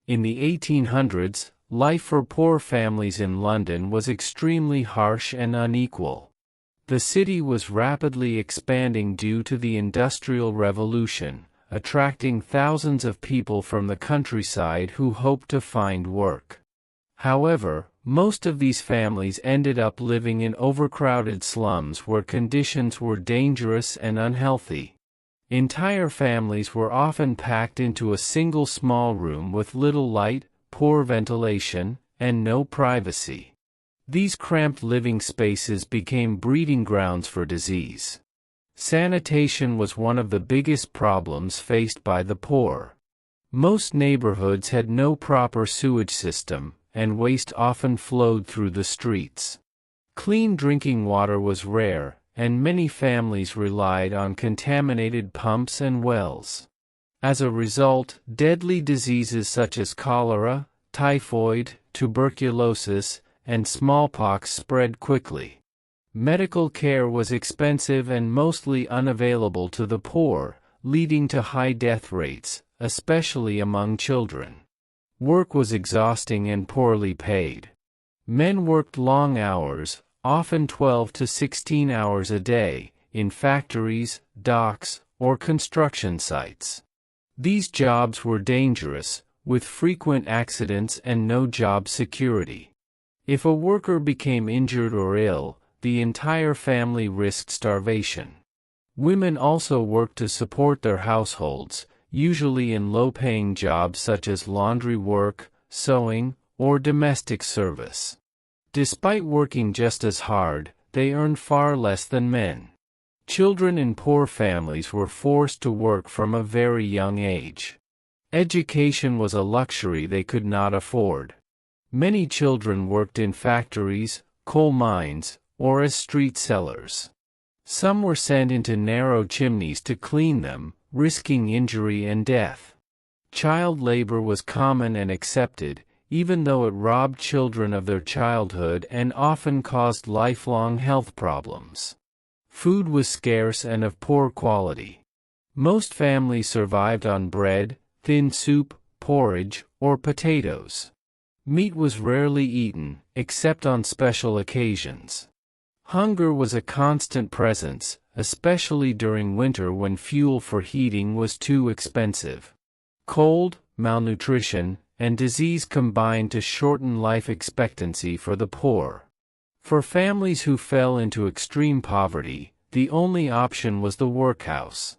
In the 1800s, life for poor families in London was extremely harsh and unequal. The city was rapidly expanding due to the Industrial Revolution, attracting thousands of people from the countryside who hoped to find work. However, most of these families ended up living in overcrowded slums where conditions were dangerous and unhealthy. Entire families were often packed into a single small room with little light, poor ventilation, and no privacy. These cramped living spaces became breeding grounds for disease. Sanitation was one of the biggest problems faced by the poor. Most neighborhoods had no proper sewage system, and waste often flowed through the streets. Clean drinking water was rare, and many families relied on contaminated pumps and wells. As a result, deadly diseases such as cholera, typhoid, tuberculosis, and smallpox spread quickly. Medical care was expensive and mostly unavailable to the poor, leading to high death rates, especially among children. Work was exhausting and poorly paid. Men worked long hours, often 12 to 16 hours a day, in factories, docks, or construction sites. These jobs were dangerous, with frequent accidents and no job security. If a worker became injured or ill, the entire family risked starvation. Women also worked to support their households, usually in low-paying jobs such as laundry work, sewing, or domestic service. Despite working just as hard, they earned far less than men. Children in poor families were forced to work from a very young age. Education was a luxury they could not afford. Many children worked in factories, coal mines, or as street sellers. Some were sent into narrow chimneys to clean them, risking injury and death. Child labor was common and accepted, even though it robbed children of their childhood and often caused lifelong health problems. Food was scarce and of poor quality. Most families survived on bread, thin soup, porridge, or potatoes. Meat was rarely eaten, except on special occasions. Hunger was a constant presence, especially during winter when fuel for heating was too expensive. Cold, malnutrition, and disease combined to shorten life expectancy for the poor. For families who fell into extreme poverty, the only option was the workhouse.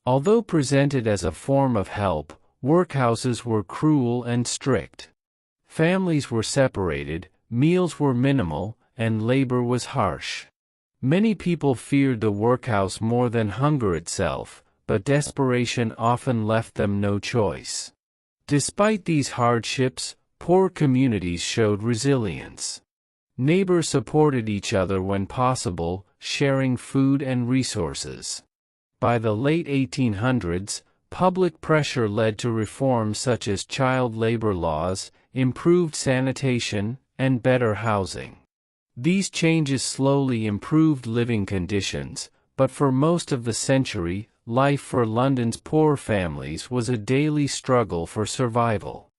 Although presented as a form of help, workhouses were cruel and strict. Families were separated, meals were minimal, and labor was harsh. Many people feared the workhouse more than hunger itself, but desperation often left them no choice. Despite these hardships, poor communities showed resilience. Neighbors supported each other when possible, sharing food and resources. By the late 1800s, public pressure led to reforms such as child labor laws, improved sanitation, and better housing. These changes slowly improved living conditions, but for most of the century, life for London's poor families was a daily struggle for survival.